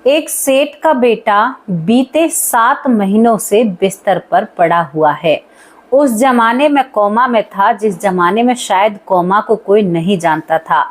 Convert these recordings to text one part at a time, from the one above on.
एक सेठ का बेटा बीते 7 महीनों से बिस्तर पर पड़ा हुआ है। उस जमाने में कौमा में था जिस जमाने में शायद कौमा को कोई नहीं जानता था।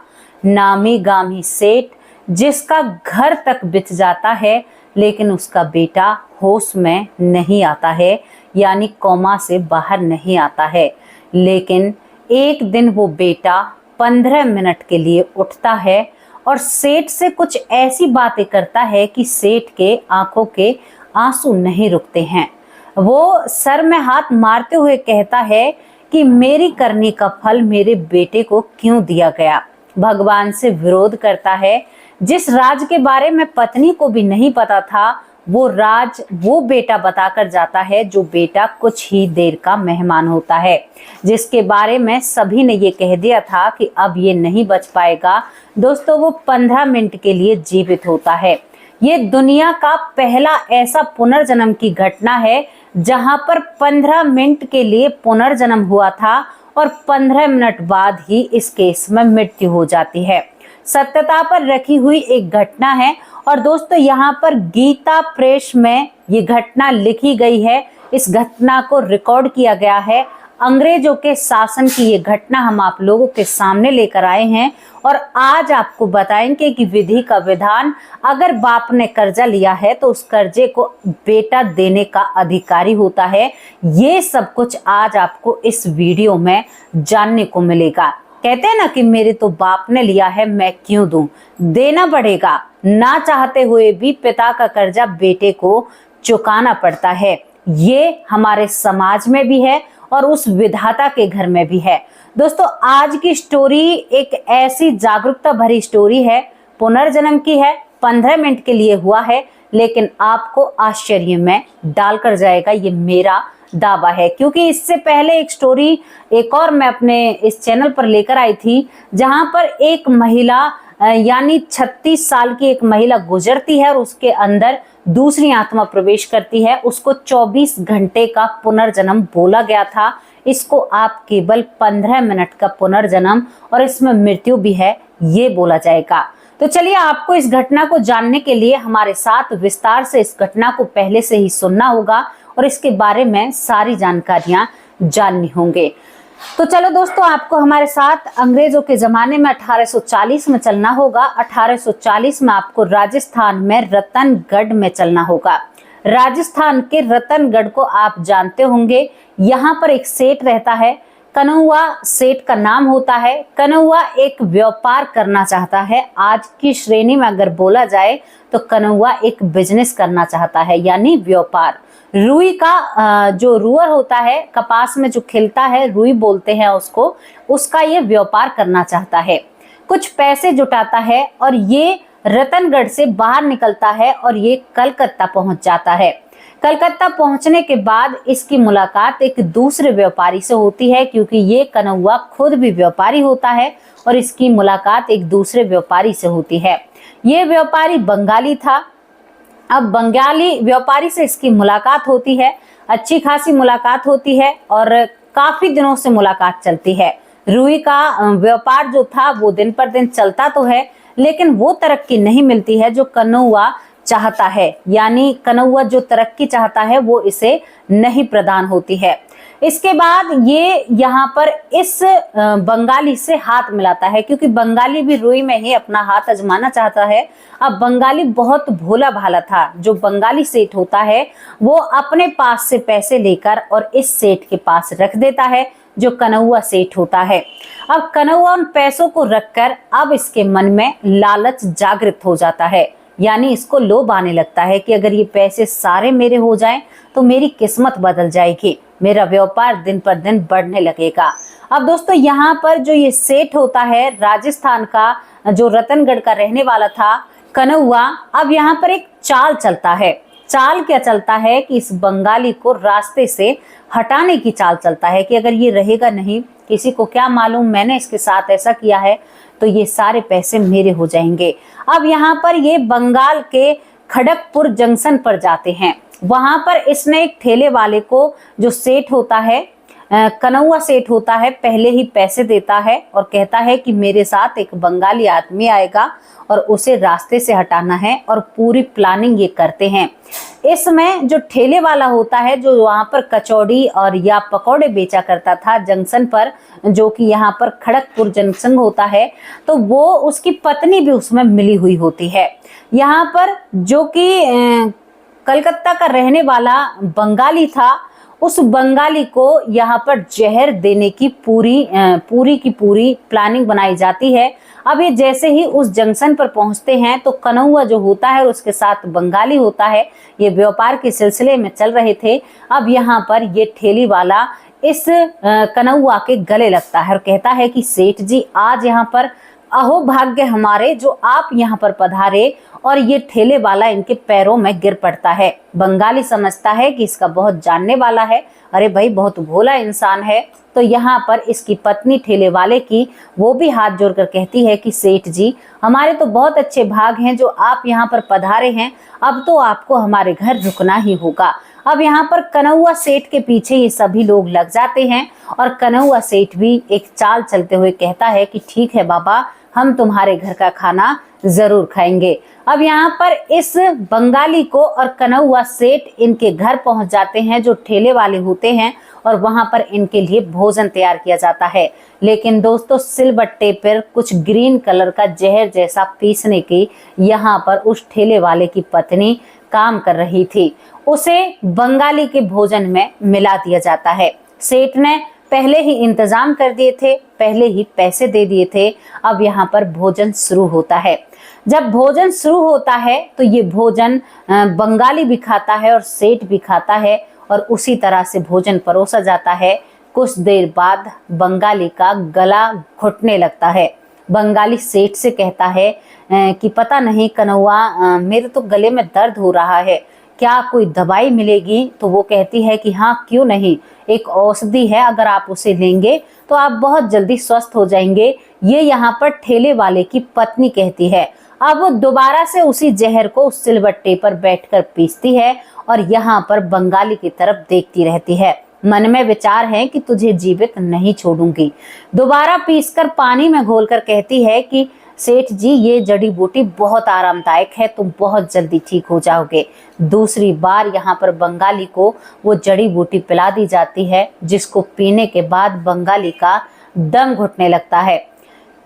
नामी गामी सेठ जिसका घर तक बित जाता है लेकिन उसका बेटा होश में नहीं आता है, यानी कौमा से बाहर नहीं आता है। लेकिन एक दिन वो बेटा 15 मिनट के लिए उठता है और सेठ से कुछ ऐसी बातें करता है कि सेठ के आंखों के आंसू नहीं रुकते हैं। वो सर में हाथ मारते हुए कहता है कि मेरी करनी का फल मेरे बेटे को क्यों दिया गया। भगवान से विरोध करता है। जिस राज के बारे में पत्नी को भी नहीं पता था, वो राज वो बेटा बताकर जाता है, जो बेटा कुछ ही देर का मेहमान होता है, जिसके बारे में सभी ने ये कह दिया था कि अब ये नहीं बच पाएगा। दोस्तों, वो 15 मिनट के लिए जीवित होता है। ये दुनिया का पहला ऐसा पुनर्जन्म की घटना है जहां पर 15 मिनट के लिए पुनर्जन्म हुआ था और 15 मिनट बाद ही इस केस में मृत्यु हो जाती है। सत्यता पर रखी हुई एक घटना है और दोस्तों, यहाँ पर गीता प्रेस में ये घटना लिखी गई है। इस घटना को रिकॉर्ड किया गया है। अंग्रेजों के शासन की ये घटना हम आप लोगों के सामने लेकर आए हैं और आज आपको बताएंगे कि विधि का विधान, अगर बाप ने कर्जा लिया है तो उस कर्जे को बेटा देने का अधिकारी होता है। ये सब कुछ आज आपको इस वीडियो में जानने को मिलेगा। कहते हैं ना कि मेरे तो बाप ने लिया है, मैं क्यों दूं? देना पड़ेगा। ना चाहते हुए भी पिता का कर्जा बेटे को चुकाना पड़ता है। ये हमारे समाज में भी है और उस विधाता के घर में भी है। दोस्तों, आज की स्टोरी एक ऐसी जागरूकता भरी स्टोरी है, पुनर्जन्म की है, 15 मिनट के लिए हुआ है, लेकिन आपको आश्चर्य में डालकर जाएगा, ये मेरा दावा है। क्योंकि इससे पहले एक स्टोरी एक और मैं अपने इस चैनल पर लेकर आई थी, जहां पर एक महिला यानी 36 साल की एक महिला गुजरती है और उसके अंदर दूसरी आत्मा प्रवेश करती है। उसको 24 घंटे का पुनर्जन्म बोला गया था। इसको आप केवल 15 मिनट का पुनर्जन्म और इसमें मृत्यु भी है, ये बोला जाएगा। तो चलिए, आपको इस घटना को जानने के लिए हमारे साथ विस्तार से इस घटना को पहले से ही सुनना होगा और इसके बारे में सारी जानकारियां जाननी होंगे। तो चलो दोस्तों, आपको हमारे साथ अंग्रेजों के जमाने में 1840 में चलना होगा। 1840 में आपको राजस्थान में रतनगढ़ में चलना होगा। राजस्थान के रतनगढ़ को आप जानते होंगे। यहाँ पर एक सेठ रहता है, कन्हुआ सेठ का नाम होता है। कन्हुआ एक व्यापार करना चाहता है। आज की श्रेणी में अगर बोला जाए तो कन्हुआ एक बिजनेस करना चाहता है, यानी व्यापार। रुई का जो रुअर होता है, कपास में जो खिलता है, रुई बोलते हैं उसको, उसका ये व्यापार करना चाहता है। कुछ पैसे जुटाता है और ये रतनगढ़ से बाहर निकलता है और ये कलकत्ता पहुंच जाता है। कलकत्ता पहुंचने के बाद इसकी मुलाकात एक दूसरे व्यापारी से होती है, क्योंकि ये कन्हुआ खुद भी व्यापारी होता है और इसकी मुलाकात एक दूसरे व्यापारी से होती है। ये व्यापारी बंगाली था। अब बंगाली व्यापारी से इसकी मुलाकात होती है, अच्छी खासी मुलाकात होती है और काफी दिनों से मुलाकात चलती है। रुई का व्यापार जो था वो दिन पर दिन चलता तो है, लेकिन वो तरक्की नहीं मिलती है जो कन्हुआ चाहता है, यानी कन्हुआ जो तरक्की चाहता है वो इसे नहीं प्रदान होती है। इसके बाद ये यहाँ पर इस बंगाली से हाथ मिलाता है, क्योंकि बंगाली भी रुई में ही अपना हाथ आजमाना चाहता है। अब बंगाली बहुत भोला भाला था। जो बंगाली सेठ होता है वो अपने पास से पैसे लेकर और इस सेठ के पास रख देता है, जो कन्हुआ सेठ होता है। अब कन्हुआ उन पैसों को रखकर अब इसके मन में लालच जागृत हो जाता है, यानी इसको लोभ आने लगता है कि अगर ये पैसे सारे मेरे हो जाएं तो मेरी किस्मत बदल जाएगी, मेरा व्यापार दिन पर दिन बढ़ने लगेगा। अब दोस्तों, यहाँ पर जो ये सेठ होता है, राजस्थान का जो रतनगढ़ का रहने वाला था कन्हुआ, अब यहाँ पर एक चाल चलता है। चाल क्या चलता है कि इस बंगाली को रास्ते से हटाने की चाल चलता है कि अगर ये रहेगा नहीं, किसी को क्या मालूम मैंने इसके साथ ऐसा किया है, तो ये सारे पैसे मेरे हो जाएंगे। अब यहाँ पर ये बंगाल के खड़गपुर जंक्शन पर जाते हैं। वहां पर इसने एक ठेले वाले को, जो सेठ होता है, कनौआ सेठ होता है पहले ही पैसे देता है और कहता है कि मेरे साथ एक बंगाली आदमी आएगा और उसे रास्ते से हटाना है, और पूरी प्लानिंग ये करते हैं। इसमें जो ठेले वाला होता है, जो वहाँ पर कचौड़ी और या पकौड़े बेचा करता था जंक्शन पर, जो कि यहाँ पर खड़गपुर जंक्शन होता है, तो वो उसकी पत्नी भी उसमें मिली हुई होती है। यहाँ पर जो कि कलकत्ता का रहने वाला बंगाली था, उस बंगाली को यहाँ पर जहर देने की पूरी की पूरी प्लानिंग बनाई जाती है। अब ये जैसे ही उस जंक्शन पर पहुंचते हैं तो कनौआ जो होता है और उसके साथ बंगाली होता है, ये व्यापार के सिलसिले में चल रहे थे। अब यहाँ पर ये ठेली वाला इस कनौआ के गले लगता है और कहता है कि सेठ जी, आज यहाँ पर अहो भाग्य हमारे जो आप यहाँ पर पधारे, और ये ठेले वाला इनके पैरों में गिर पड़ता है। बंगाली समझता है कि इसका बहुत जानने वाला है, अरे भाई बहुत भोला इंसान है। तो यहाँ पर इसकी पत्नी ठेले वाले की वो भी हाथ जोड़कर कहती है कि सेठ जी, हमारे तो बहुत अच्छे भाग हैं जो आप यहाँ पर पधारे हैं, अब तो आपको हमारे घर रुकना ही होगा। अब यहाँ पर कनौआ सेठ के पीछे ये सभी लोग लग जाते हैं और कनौआ सेठ भी एक चाल चलते हुए कहता है कि ठीक है बाबा, हम तुम्हारे घर का खाना जरूर खाएंगे। अब यहाँ पर इस बंगाली को और कनौआ सेठ इनके घर पहुंच जाते हैं जो ठेले वाले होते हैं, और वहां पर इनके लिए भोजन तैयार किया जाता है। लेकिन दोस्तों, सिलबट्टे पर कुछ ग्रीन कलर का जहर जैसा पीसने की यहाँ पर उस ठेले वाले की पत्नी काम कर रही थी, उसे बंगाली के भोजन में मिला दिया जाता है। सेठ ने पहले ही इंतजाम कर दिए थे, पहले ही पैसे दे दिए थे। अब यहाँ पर भोजन शुरू होता है। जब भोजन शुरू होता है तो ये भोजन बंगाली भी खाता है और सेठ भी खाता है, और उसी तरह से भोजन परोसा जाता है। कुछ देर बाद बंगाली का गला घुटने लगता है। बंगाली सेठ से कहता है कि पता नहीं कनौआ, मेरे तो गले में दर्द हो रहा है, क्या कोई दवाई मिलेगी? तो वो कहती है कि हाँ, क्यों नहीं, एक औषधि है, अगर आप उसे लेंगे तो आप बहुत जल्दी स्वस्थ हो जाएंगे। ये यहाँ पर ठेले वाले की पत्नी कहती है। अब वो दोबारा से उसी जहर को उस सिलबट्टे पर बैठकर पीसती है और यहाँ पर बंगाली की तरफ देखती रहती है। मन में विचार है कि तुझे जीवित नहीं छोड़ूंगी। दोबारा पीसकर पानी में घोलकर कहती है कि सेठ जी, ये जड़ी बूटी बहुत आरामदायक है, तुम बहुत जल्दी ठीक हो जाओगे। दूसरी बार यहाँ पर बंगाली को वो जड़ी बूटी पिला दी जाती है, जिसको पीने के बाद बंगाली का दम घुटने लगता है।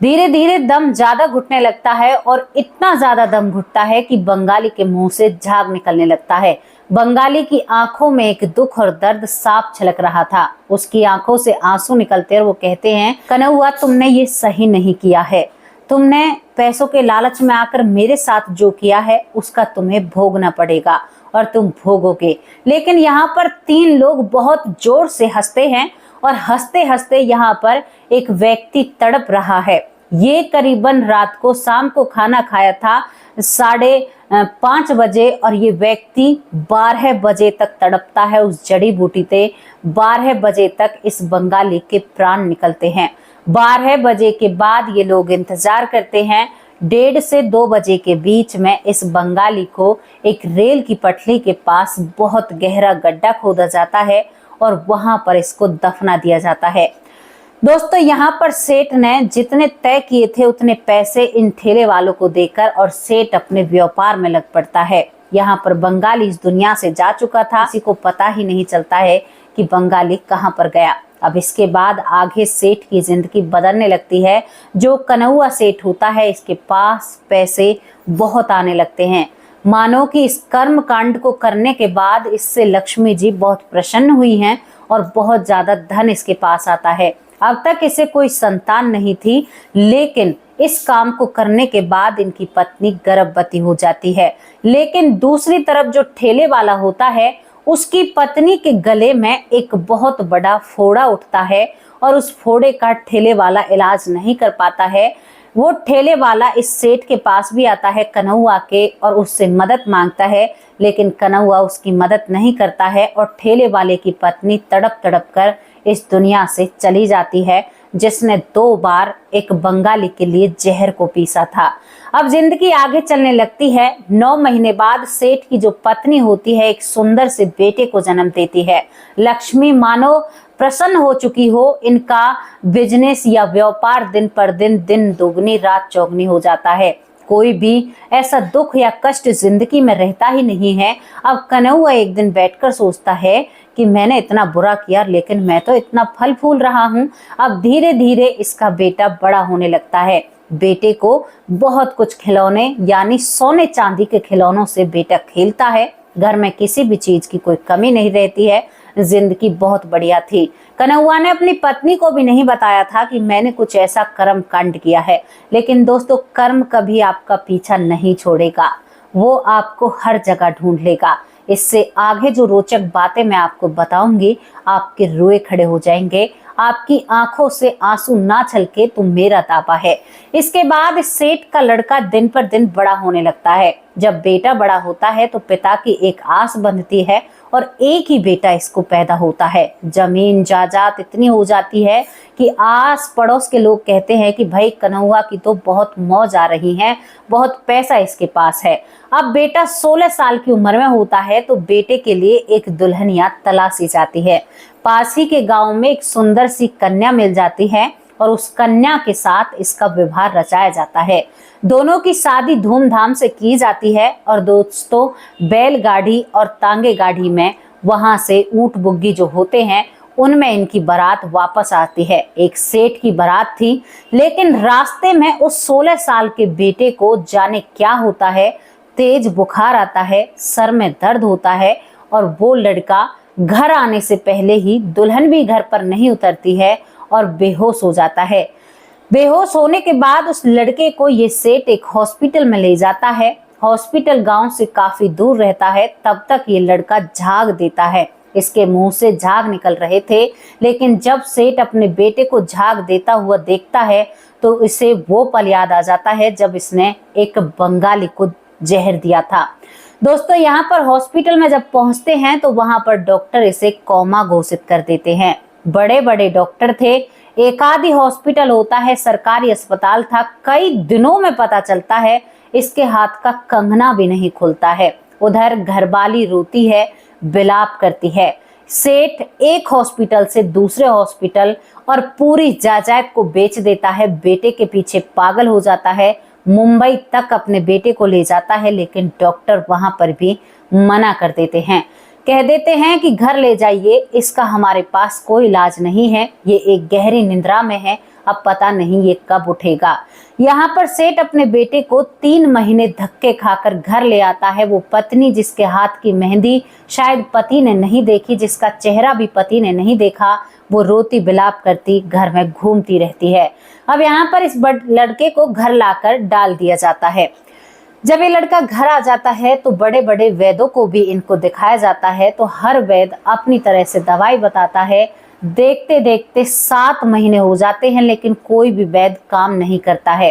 धीरे धीरे दम ज्यादा घुटने लगता है और इतना ज्यादा दम घुटता है कि बंगाली के मुंह से झाग निकलने लगता है। बंगाली की आंखों में एक दुख और दर्द साफ छलक रहा था। उसकी आंखों से आंसू निकलते और वो कहते हैं, कनौआ, तुमने ये सही नहीं किया है। तुमने पैसों के लालच में आकर मेरे साथ जो किया है उसका तुम्हें भोगना पड़ेगा और तुम भोगोगे। लेकिन यहाँ पर 3 लोग बहुत जोर से हंसते हैं और हंसते हंसते यहाँ पर एक व्यक्ति तड़प रहा है। ये करीबन रात को, शाम को खाना खाया था 5:30 बजे, और ये व्यक्ति 12 बजे तक तड़पता है उस जड़ी बूटी से। 12 बजे तक इस बंगाली के प्राण निकलते हैं। 12 बजे के बाद ये लोग इंतजार करते हैं। 1:30 से 2 बजे के बीच में इस बंगाली को एक रेल की पटरी के पास बहुत गहरा गड्ढा खोदा जाता है और वहां पर इसको दफना दिया जाता है। दोस्तों, यहाँ पर सेठ ने जितने तय किए थे उतने पैसे इन ठेले वालों को देकर और सेठ अपने व्यापार में लग पड़ता है। यहाँ पर बंगाली इस दुनिया से जा चुका था, किसी को पता ही नहीं चलता है कि बंगाली कहाँ पर गया। अब इसके बाद आगे सेठ की जिंदगी बदलने लगती है। जो कनौआ सेठ होता है, इसके पास पैसे बहुत आने लगते हैं। मानो कि इस कर्म कांड को करने के बाद इससे लक्ष्मी जी बहुत प्रसन्न हुई हैं और बहुत ज्यादा धन इसके पास आता है। अब तक इसे कोई संतान नहीं थी, लेकिन इस काम को करने के बाद इनकी पत्नी गर्भवती हो जाती है। लेकिन दूसरी तरफ जो ठेले वाला होता है, उसकी पत्नी के गले में एक बहुत बड़ा फोड़ा उठता है और उस फोड़े का ठेले वाला इलाज नहीं कर पाता है। वो ठेले वाला इस सेठ के पास भी आता है कनौआ के और उससे मदद मांगता है, लेकिन कनौआ उसकी मदद नहीं करता है और ठेले वाले की पत्नी तड़प तड़प कर इस दुनिया से चली जाती है। जिसने 2 बार एक बंगाली के लिए जहर को पीसा था। अब जिंदगी आगे चलने लगती है। 9 महीने बाद सेठ की जो पत्नी होती है एक सुंदर से बेटे को जन्म देती है। लक्ष्मी मानो प्रसन्न हो चुकी हो। इनका बिजनेस या व्यापार दिन पर दिन दोगुनी रात चौगुनी हो जाता है। कोई भी ऐसा दुख या कष्ट जिंदगी में रहता ही नहीं है। अब कन्हैया एक दिन बैठकर सोचता है कि मैंने इतना बुरा किया, लेकिन मैं तो इतना फल फूल रहा हूँ। अब धीरे धीरे इसका बेटा बड़ा होने लगता है। बेटे को बहुत कुछ खिलौने यानी सोने चांदी के खिलौनों से बेटा खेलता है। घर में किसी भी चीज की कोई कमी नहीं रहती है। जिंदगी बहुत बढ़िया थी। कन्हैया ने अपनी पत्नी को भी नहीं बताया था कि मैंने कुछ ऐसा कर्म कांड किया है। लेकिन दोस्तों, कर्म कभी आपका पीछा नहीं छोड़ेगा, वो आपको हर जगह ढूंढ लेगा। इससे आगे जो रोचक बातें मैं आपको बताऊंगी, आपके रोए खड़े हो जाएंगे। आपकी आंखों से आंसू ना छलके तो मेरा ताबा है। इसके बाद सेठ का लड़का दिन पर दिन बड़ा होने लगता है। जब बेटा बड़ा होता है तो पिता की एक आस बंधती है और एक ही बेटा इसको पैदा होता है। जमीन जायदाद इतनी हो जाती है कि आस पड़ोस के लोग कहते हैं कि भाई कन्हैया की तो बहुत मौज आ रही है, बहुत पैसा इसके पास है। अब बेटा 16 साल की उम्र में होता है तो बेटे के लिए एक दुल्हनिया तलाशी जाती है। पास ही के गांव में एक सुंदर सी कन्या मिल जाती है और उस कन्या के साथ इसका विवाह रचाया जाता है। दोनों की शादी धूमधाम से की जाती है और दोस्तों, बैलगाड़ी और तांगे गाड़ी में वहां से ऊंट बुग्गी जो होते हैं उनमें इनकी बारात वापस आती है। एक सेठ की बारात थी, लेकिन रास्ते में उस 16 साल के बेटे को जाने क्या होता है। तेज बुखार आता है, सर में दर्द होता है और वो लड़का घर आने से पहले ही दुल्हन भी घर पर नहीं उतरती है और बेहोश हो जाता है। बेहोश होने के बाद उस लड़के को ये सेठ एक हॉस्पिटल में ले जाता है। हॉस्पिटल गांव से काफी दूर रहता है। तब तक ये लड़का झाग देता है। इसके मुंह से झाग निकल रहे थे, लेकिन जब सेठ अपने बेटे को झाग देता हुआ देखता है तो इसे वो पल याद आ जाता है जब इसने एक बंगाली को जहर दिया था। दोस्तों, यहाँ पर हॉस्पिटल में जब पहुंचते हैं तो वहां पर डॉक्टर इसे कोमा घोषित कर देते हैं। बड़े बड़े डॉक्टर थे, एक आधी हॉस्पिटल होता है, सरकारी अस्पताल था। कई दिनों में पता चलता है इसके हाथ का कंगना भी नहीं खुलता है। उधर घरवाली रोती है, विलाप करती है। सेठ एक हॉस्पिटल से दूसरे हॉस्पिटल और पूरी जायदाद को बेच देता है। बेटे के पीछे पागल हो जाता है। मुंबई तक अपने बेटे को ले जाता है, लेकिन डॉक्टर वहां पर भी मना कर देते हैं। कह देते हैं कि घर ले जाइए, इसका हमारे पास कोई इलाज नहीं है, ये एक गहरी निद्रा में है, अब पता नहीं ये कब उठेगा। यहाँ पर सेठ अपने बेटे को 3 महीने धक्के खाकर घर ले आता है। वो पत्नी जिसके हाथ की मेहंदी शायद पति ने नहीं देखी, जिसका चेहरा भी पति ने नहीं देखा, वो रोती बिलाप करती घर में घूमती रहती है। अब यहाँ पर इस लड़के को घर लाकर डाल दिया जाता है। जब ये लड़का घर आ जाता है तो बड़े बड़े वैद्यों को भी इनको दिखाया जाता है, तो हर वैद्य अपनी तरह से दवाई बताता है। देखते देखते 7 महीने हो जाते हैं, लेकिन कोई भी वैद्य काम नहीं करता है।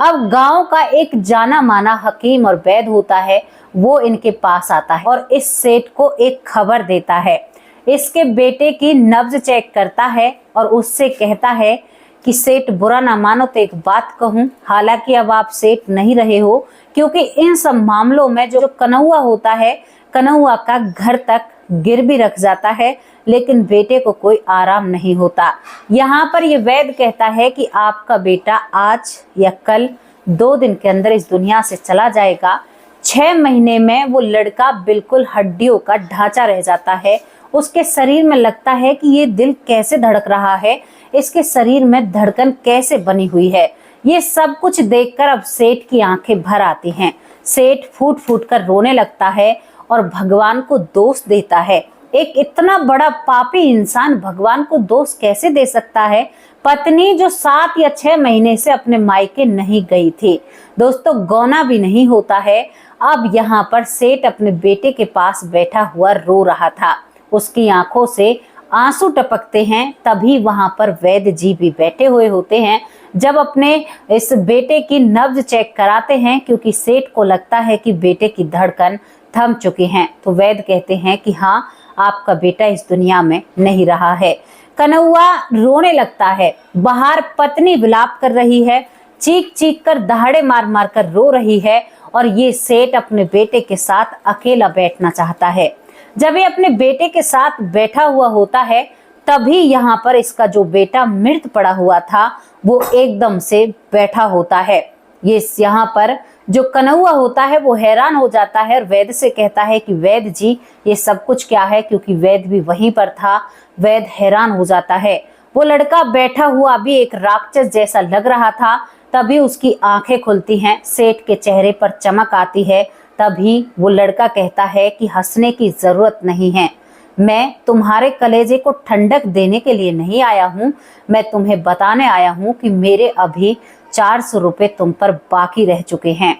अब गांव का एक जाना माना हकीम और वैद्य होता है, वो इनके पास आता है और इस सेठ को एक खबर देता है। इसके बेटे की नब्ज चेक करता है और उससे कहता है कि सेठ बुरा ना मानो तो एक बात कहूं, हालांकि अब आप सेठ नहीं रहे हो, क्योंकि इन सब मामलों में जो कन्हैया होता है, कन्हैया का घर तक गिरवी रख जाता है, लेकिन बेटे को कोई आराम नहीं होता। यहाँ पर ये वैद्य कहता है कि आपका बेटा आज या कल 2 दिन के अंदर इस दुनिया से चला जाएगा। 6 महीने में वो लड़का बिल्कुल हड्डियों का ढांचा रह जाता है। उसके शरीर में लगता है कि ये दिल कैसे धड़क रहा है, इसके शरीर में धड़कन कैसे बनी हुई है। ये सब कुछ देखकर अब सेठ की आंखें भर आती हैं। सेठ फूट फूट कर रोने लगता है और भगवान को दोष देता है। एक इतना बड़ा पापी इंसान भगवान को दोष कैसे दे सकता है। पत्नी जो 7 या 6 महीने से अपने मायके नहीं गई थी, दोस्तों गौना भी नहीं होता है। अब यहाँ पर सेठ अपने बेटे के पास बैठा हुआ रो रहा था। उसकी आंखों से आंसू टपकते हैं। तभी वहां पर वैद्य जी भी बैठे हुए होते हैं। जब अपने इस बेटे की नब्ज चेक कराते हैं, क्योंकि सेठ को लगता है कि बेटे की धड़कन थम चुकी हैं, तो वैद्य कहते हैं कि हाँ, आपका बेटा इस दुनिया में नहीं रहा है। कन्हैया रोने लगता है। बाहर पत्नी विलाप कर रही है, चीख चीख कर दहाड़े मार मार कर रो रही है और ये सेठ अपने बेटे के साथ अकेला बैठना चाहता है। जब ये अपने बेटे के साथ बैठा हुआ होता है तभी यहाँ पर इसका जो बेटा मृत पड़ा हुआ था वो एकदम से बैठा होता है। ये यहाँ पर जो कन्हैया होता है वो हैरान हो जाता है और वैद्य से कहता है कि वैद्य जी ये सब कुछ क्या है, क्योंकि वैद्य भी वहीं पर था। वैद्य हैरान हो जाता है। वो लड़का बैठा हुआ भी एक राक्षस जैसा लग रहा था। तभी उसकी आंखें खुलती हैं, सेठ के चेहरे पर चमक आती है। तभी वो लड़का कहता है कि हंसने की जरूरत नहीं है, मैं तुम्हारे कलेजे को ठंडक देने के लिए नहीं आया हूँ, मैं तुम्हें बताने आया हूँ कि मेरे अभी 400 रुपए तुम पर बाकी रह चुके हैं।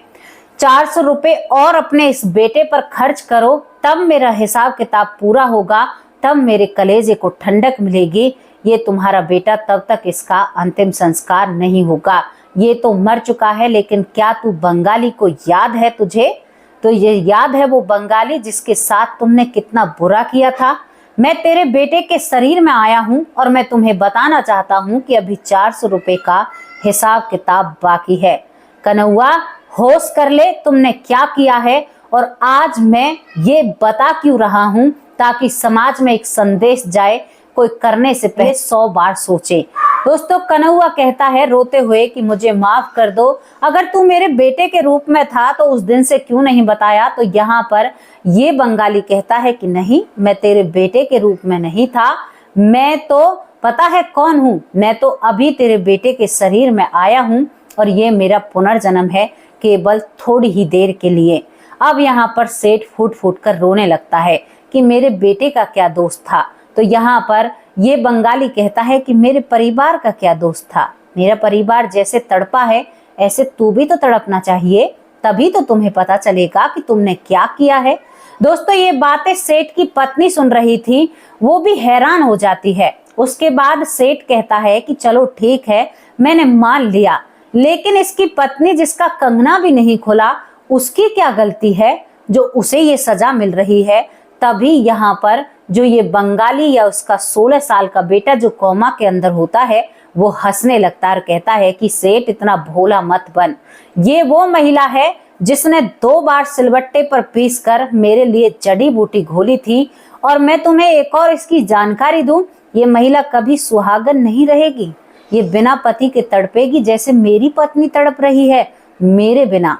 400 रुपए और अपने इस बेटे पर खर्च करो, तब मेरा हिसाब किताब पूरा होगा, तब मेरे कलेजे को ठंडक मिलेगी। ये तुम्हारा बेटा तब तक इसका अंतिम संस्कार नहीं होगा। ये तो मर चुका है, लेकिन क्या तू बंगाली को याद है तुझे? तो ये याद है वो बंगाली जिसके साथ तुमने कितना बुरा किया था? मैं तेरे बेटे के शरीर में आया हूँ और मैं तुम्हें बताना चाहता हूँ कि अभी 400 रुपए का हिसाब किताब बाकी है। कन्हैया होश कर ले, तुमने क्या किया है और आज मैं ये बता क्यों रहा हूँ, ताकि समाज में एक संदेश जाए, कोई करने से पहले 100 बार सोचे। दोस्तों कन्हैया कहता है रोते हुए कि मुझे माफ कर दो, अगर तू मेरे बेटे के रूप में था तो उस दिन से क्यों नहीं बताया। तो यहाँ पर ये बंगाली कहता है कि नहीं, मैं तेरे बेटे के रूप में नहीं था, मैं तो पता है कौन हूँ, मैं तो अभी तेरे बेटे के शरीर में आया हूँ और ये मेरा पुनर्जन्म है, केवल थोड़ी ही देर के लिए। अब यहाँ पर सेठ फूट फूट कर रोने लगता है कि मेरे बेटे का क्या दोष था। तो यहाँ पर ये बंगाली कहता है कि मेरे परिवार का क्या दोष था, मेरा परिवार जैसे तड़पा है ऐसे तू भी तो तड़पना चाहिए, तभी तो तुम्हें पता चलेगा कि तुमने क्या किया है। दोस्तों ये बातें सेठ की पत्नी सुन रही थी, वो भी हैरान हो जाती है। उसके बाद सेठ कहता है कि चलो ठीक है, मैंने मान लिया, लेकिन इसकी पत्नी जिसका कंगना भी नहीं खोला उसकी क्या गलती है जो उसे ये सजा मिल रही है। तभी यहाँ पर जो ये बंगाली या उसका 16 साल का बेटा जो कोमा के अंदर होता है वो हंसने लगता है और कहता है कि सेठ इतना भोला मत बन, ये वो महिला है जिसने 2 बार सिलबट्टे पर पीसकर मेरे लिए जड़ी बूटी घोली थी। और मैं तुम्हें एक और इसकी जानकारी दूं, ये महिला कभी सुहागन नहीं रहेगी, ये बिना पति के तड़पेगी जैसे मेरी पत्नी तड़प रही है मेरे बिना,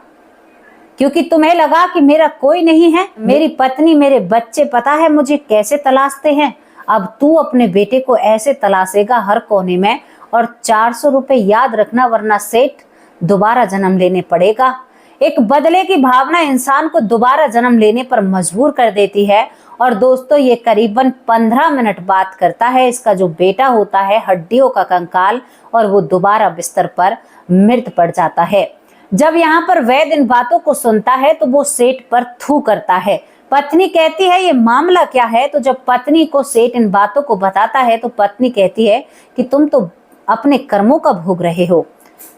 क्योंकि तुम्हें लगा कि मेरा कोई नहीं है, मेरी पत्नी मेरे बच्चे पता है मुझे कैसे तलाशते हैं, अब तू अपने बेटे को ऐसे तलाशेगा हर कोने में। और 400 रुपए याद रखना, वरना सेठ दोबारा जन्म लेने पड़ेगा। एक बदले की भावना इंसान को दोबारा जन्म लेने पर मजबूर कर देती है। और दोस्तों ये करीबन 15 मिनट बात करता है, इसका जो बेटा होता है हड्डियों का कंकाल, और वो दोबारा बिस्तर पर मृत पड़ जाता है। जब यहाँ पर वैद्य इन बातों को सुनता है तो वो सेठ पर थू करता है। पत्नी कहती है ये मामला क्या है। तो जब पत्नी को सेठ इन बातों को बताता है तो पत्नी कहती है कि तुम तो अपने कर्मों का भोग रहे हो,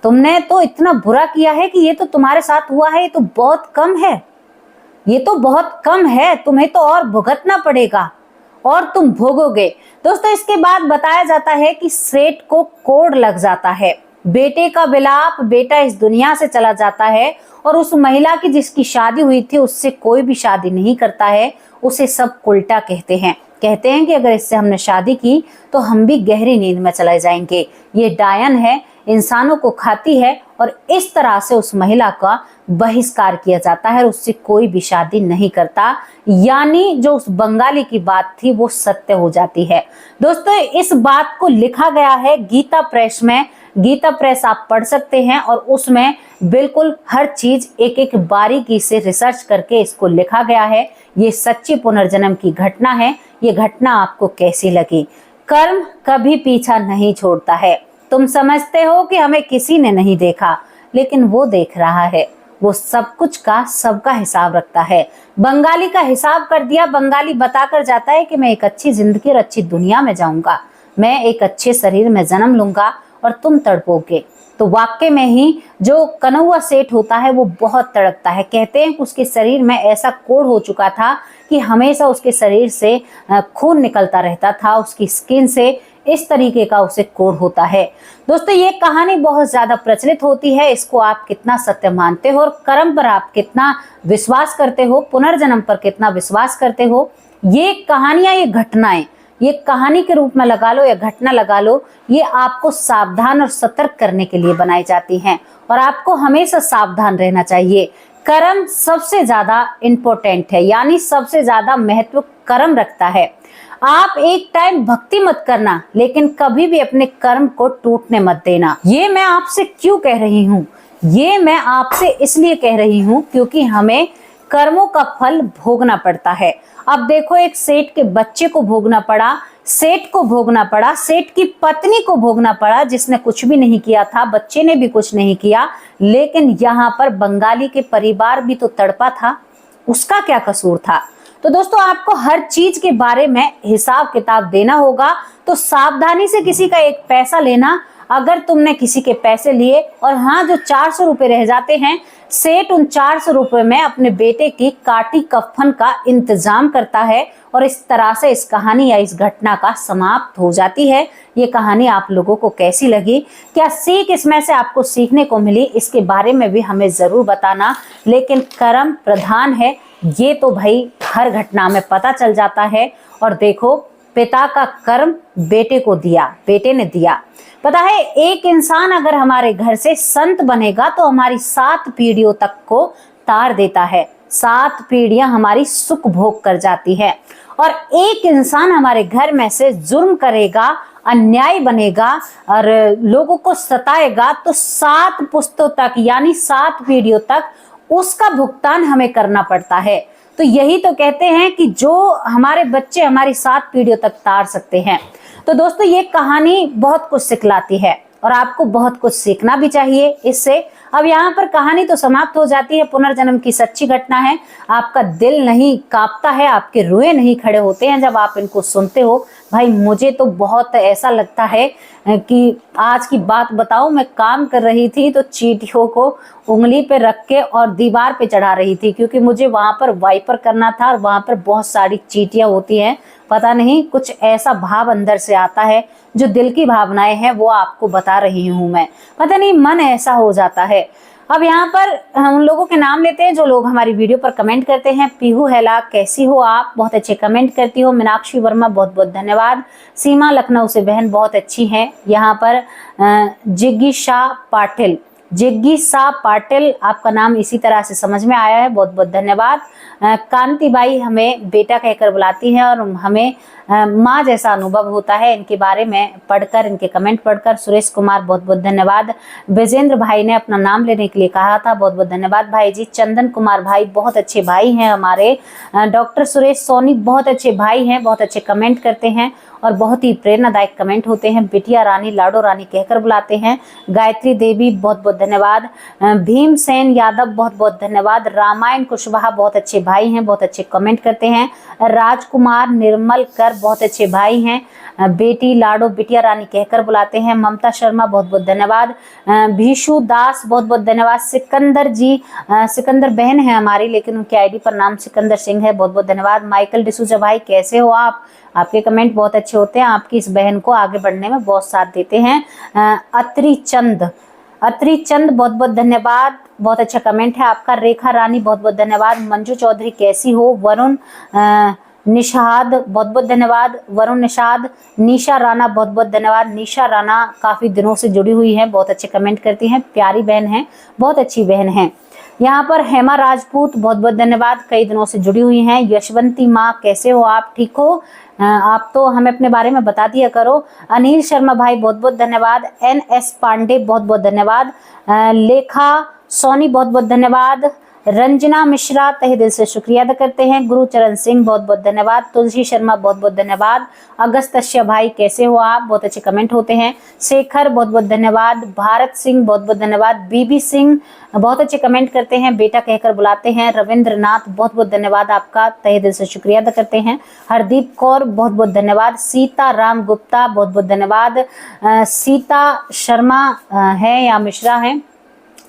तुमने तो इतना बुरा किया है कि ये तो तुम्हारे साथ हुआ है, ये तो बहुत कम है, ये तो बहुत कम है, तुम्हें तो और भुगतना पड़ेगा और तुम भोगोगे। दोस्तों इसके बाद बताया जाता है कि सेठ को कोढ़ लग जाता है, बेटे का विलाप, बेटा इस दुनिया से चला जाता है और उस महिला की जिसकी शादी हुई थी उससे कोई भी शादी नहीं करता है, उसे सब उल्टा कहते हैं कि अगर इससे हमने शादी की तो हम भी गहरी नींद में चले जाएंगे, ये डायन है, इंसानों को खाती है। और इस तरह से उस महिला का बहिष्कार किया जाता है और उससे कोई भी शादी नहीं करता। यानी जो उस बंगाली की बात थी वो सत्य हो जाती है। दोस्तों इस बात को लिखा गया है गीता प्रेस में, गीता प्रेस आप पढ़ सकते हैं और उसमें बिल्कुल हर चीज एक एक बारीकी से रिसर्च करके इसको लिखा गया है। ये सच्ची पुनर्जन्म की घटना है। ये घटना आपको कैसी लगी? कर्म कभी पीछा नहीं छोड़ता है। तुम समझते हो कि हमें किसी ने नहीं देखा, लेकिन वो देख रहा है, वो सब कुछ का सबका हिसाब रखता है। बंगाली का हिसाब कर दिया। बंगाली बताकर जाता है कि मैं एक अच्छी जिंदगी और अच्छी दुनिया में जाऊंगा, मैं एक अच्छे शरीर में जन्म लूंगा और तुम तड़पोगे। तो वाकई में ही जो कन्हैया सेठ होता है वो बहुत तड़पता है। कहते हैं कि उसके शरीर में ऐसा कोढ़ हो चुका था कि हमेशा उसके शरीर से खून निकलता रहता था, उसकी स्किन से इस तरीके का उसे कोड होता है। दोस्तों ये कहानी बहुत ज्यादा प्रचलित होती है, इसको आप कितना सत्य मानते हो और कर्म पर आप कितना विश्वास करते हो, पुनर्जन्म पर कितना विश्वास करते हो, ये कहानियां, ये घटनाएं, ये कहानी के रूप में लगा लो या घटना लगा लो, ये आपको सावधान और सतर्क करने के लिए बनाई जाती हैं और आपको हमेशा सावधान रहना चाहिए। कर्म सबसे ज्यादा इंपॉर्टेंट है, यानी सबसे ज्यादा महत्व कर्म रखता है। आप एक टाइम भक्ति मत करना, लेकिन कभी भी अपने कर्म को टूटने मत देना। ये मैं आपसे क्यों कह रही हूँ? ये मैं आपसे इसलिए कह रही हूँ क्योंकि हमें कर्मों का फल भोगना पड़ता है। अब देखो, एक सेठ के बच्चे को भोगना पड़ा, सेठ को भोगना पड़ा, सेठ की पत्नी को भोगना पड़ा, जिसने कुछ भी नहीं किया था, बच्चे ने भी कुछ नहीं किया, लेकिन यहाँ पर बंगाली के परिवार भी तो तड़पा था, उसका क्या कसूर था? तो दोस्तों आपको हर चीज के बारे में हिसाब किताब देना होगा, तो सावधानी से किसी का एक पैसा लेना। अगर तुमने किसी के पैसे लिए और हाँ, जो 400 रुपए रह जाते हैं, सेठ उन 400 रुपए में अपने बेटे की काटी कफन का इंतजाम करता है और इस तरह से इस कहानी या इस घटना का समाप्त हो जाती है। ये कहानी आप लोगों को कैसी लगी? क्या सीख इसमें से आपको सीखने को मिली? इसके बारे में भी हमें जरूर बताना। लेकिन कर्म प्रधान है, ये तो भाई हर घटना में पता चल जाता है। और देखो, पिता का कर्म बेटे को दिया, बेटे ने दिया। पता है, एक इंसान अगर हमारे घर से संत बनेगा तो हमारी 7 पीढ़ियों तक को तार देता है, 7 पीढ़ियां हमारी सुख भोग कर जाती है। और एक इंसान हमारे घर में से जुर्म करेगा, अन्याय बनेगा और लोगों को सताएगा, तो 7 पुश्तों तक यानी 7 पीढ़ियों तक उसका भुगतान हमें करना पड़ता है। तो यही तो कहते हैं कि जो हमारे बच्चे हमारी 7 पीढ़ियों तक तार सकते हैं। तो दोस्तों ये कहानी बहुत कुछ सिखलाती है और आपको बहुत कुछ सीखना भी चाहिए इससे। अब यहाँ पर कहानी तो समाप्त हो जाती है, पुनर्जन्म की सच्ची घटना है। आपका दिल नहीं कांपता है, आपके रोए नहीं खड़े होते हैं जब आप इनको सुनते हो? भाई मुझे तो बहुत ऐसा लगता है कि आज की बात बताऊं, मैं काम कर रही थी तो चींटियों को उंगली पे रख के और दीवार पे चढ़ा रही थी, क्योंकि मुझे वहां पर वाइपर करना था और वहां पर बहुत सारी चींटियां होती हैं। पता नहीं, कुछ ऐसा भाव अंदर से आता है, जो दिल की भावनाएं हैं वो आपको बता रही हूं मैं। पता नहीं, मन ऐसा हो जाता है। अब यहाँ पर हम लोगों के नाम लेते हैं जो लोग हमारी वीडियो पर कमेंट करते हैं। पीहू हेला, कैसी हो आप? बहुत अच्छे कमेंट करती हो। मीनाक्षी वर्मा, बहुत बहुत धन्यवाद। सीमा लखनऊ से बहन बहुत अच्छी हैं। यहाँ पर जिज्ञासा पाटिल, जिज्ञासा पाटिल, आपका नाम इसी तरह से समझ में आया है, बहुत बहुत धन्यवाद। कांति बाई हमें बेटा कहकर बुलाती हैं और हमें माँ जैसा अनुभव होता है इनके बारे में पढ़कर, इनके कमेंट पढ़कर। सुरेश कुमार, बहुत बहुत धन्यवाद। विजेंद्र भाई ने अपना नाम लेने के लिए कहा था, बहुत बहुत धन्यवाद भाई जी। चंदन कुमार भाई, बहुत अच्छे भाई हैं हमारे। डॉक्टर सुरेश सोनी, बहुत अच्छे भाई हैं, बहुत अच्छे कमेंट करते हैं और बहुत ही प्रेरणादायक कमेंट होते हैं। बिटिया रानी, लाडो रानी कहकर बुलाते हैं। गायत्री देवी, बहुत बहुत धन्यवाद। भीमसेन यादव, बहुत बहुत धन्यवाद। रामायण कुशवाहा, बहुत अच्छे भाई हैं, बहुत अच्छे कमेंट करते हैं। राजकुमार निर्मल कर, बहुत अच्छे भाई हैं। बेटी लाडो, बिटिया रानी कहकर बुलाते हैं। ममता शर्मा, बहुत बहुत धन्यवाद। भीशु दास, बहुत बहुत धन्यवाद। सिकंदर जी, सिकंदर बहन है हमारी लेकिन उनके आईडी पर नाम सिकंदर सिंह है, बहुत बहुत धन्यवाद। माइकल डिसूजा भाई, कैसे हो आप? आपके कमेंट बहुत अच्छे होते हैं, आपकी इस बहन को आगे बढ़ने में बहुत साथ देते हैं। अत्री चंद, बहुत बहुत धन्यवाद, बहुत अच्छा कमेंट है आपका। रेखा रानी, बहुत बहुत धन्यवाद। मंजू चौधरी, कैसी हो? वरुण निषाद, बहुत बहुत धन्यवाद। वरुण निषाद। निशा राणा, बहुत बहुत धन्यवाद। निशा राणा काफ़ी दिनों से जुड़ी हुई हैं, बहुत अच्छे कमेंट करती हैं, प्यारी बहन है, बहुत अच्छी बहन है। यहाँ पर हेमा राजपूत, बहुत बहुत धन्यवाद, कई दिनों से जुड़ी हुई हैं। यशवंती माँ, कैसे हो आप? ठीक हो? आप तो हमें अपने बारे में बता दिया करो। अनिल शर्मा भाई, बहुत बहुत धन्यवाद। NS पांडे, बहुत बहुत धन्यवाद। लेखा सोनी, बहुत बहुत धन्यवाद। रंजना मिश्रा, तहे दिल से शुक्रिया अदा करते हैं। गुरुचरण सिंह, बहुत बहुत धन्यवाद। तुलसी शर्मा, बहुत बहुत धन्यवाद। अगस्त्य भाई, कैसे हो आप? बहुत अच्छे कमेंट होते हैं। शेखर, बहुत बहुत धन्यवाद। भारत सिंह, बहुत बहुत धन्यवाद। बीबी सिंह, बहुत अच्छे कमेंट करते हैं, बेटा कहकर बुलाते हैं। रविंद्र नाथ, बहुत बहुत धन्यवाद आपका, तहे दिल से शुक्रिया अदा करते हैं। हरदीप कौर, बहुत बहुत धन्यवाद। सीता राम गुप्ता, बहुत बहुत धन्यवाद। सीता शर्मा है या मिश्रा है?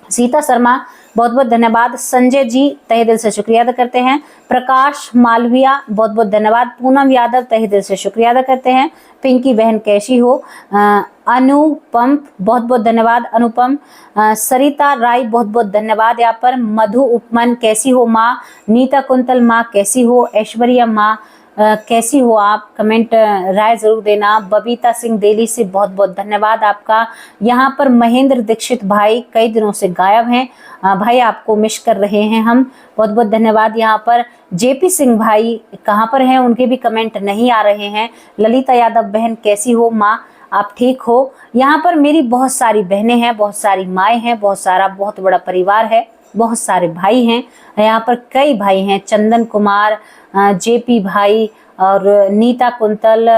सीता शर्मा, बहुत बहुत धन्यवाद। संजय जी तहे दिल से शुक्रिया अदा करते हैं। प्रकाश मालविया बहुत बहुत धन्यवाद। पूनम यादव तहे दिल से शुक्रिया अदा करते हैं। पिंकी बहन कैसी हो। अनुपम बहुत बहुत धन्यवाद अनुपम। सरिता राय बहुत बहुत धन्यवाद। यहाँ पर मधु उपमन कैसी हो माँ। नीता कुंतल माँ कैसी हो। ऐश्वर्या माँ कैसी हो आप, कमेंट राय जरूर देना। बबीता सिंह दिल्ली से बहुत बहुत धन्यवाद आपका। यहाँ पर महेंद्र दीक्षित भाई कई दिनों से गायब हैं, भाई आपको मिस कर रहे हैं हम, बहुत बहुत धन्यवाद। यहाँ पर जेपी सिंह भाई कहाँ पर हैं, उनके भी कमेंट नहीं आ रहे हैं। ललिता यादव बहन कैसी हो माँ, आप ठीक हो। यहाँ पर मेरी बहुत सारी बहनें हैं, बहुत सारी माएँ हैं, बहुत बड़ा परिवार है, बहुत सारे भाई हैं। यहाँ पर कई भाई हैं, चंदन कुमार, जेपी भाई और नीता कुंतल,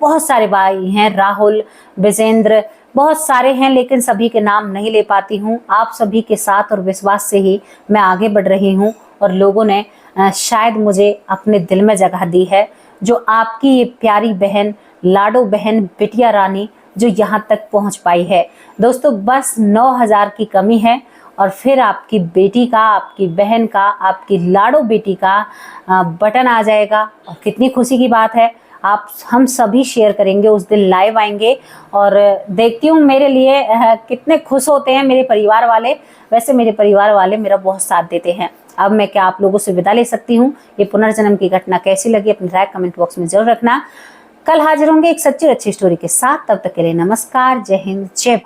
बहुत सारे भाई हैं, राहुल, विजेंद्र, बहुत सारे हैं, लेकिन सभी के नाम नहीं ले पाती हूँ। आप सभी के साथ और विश्वास से ही मैं आगे बढ़ रही हूँ और लोगों ने शायद मुझे अपने दिल में जगह दी है। जो आपकी ये प्यारी बहन, लाडो बहन, बिटिया रानी जो यहाँ तक पहुँच पाई है। दोस्तों बस 9000 की कमी है और फिर आपकी बेटी का, आपकी बहन का, आपकी लाडो बेटी का बटन आ जाएगा और कितनी खुशी की बात है। आप हम सभी शेयर करेंगे, उस दिन लाइव आएंगे और देखती हूँ मेरे लिए कितने खुश होते हैं मेरे परिवार वाले। वैसे मेरे परिवार वाले मेरा बहुत साथ देते हैं। अब मैं क्या आप लोगों से विदा ले सकती हूँ। ये पुनर्जन्म की घटना कैसी लगी अपनी राय कमेंट बॉक्स में जरूर रखना। कल हाजिर होंगे एक सच्ची और अच्छी स्टोरी के साथ, तब तक के लिए नमस्कार, जय हिंद, जय भारत।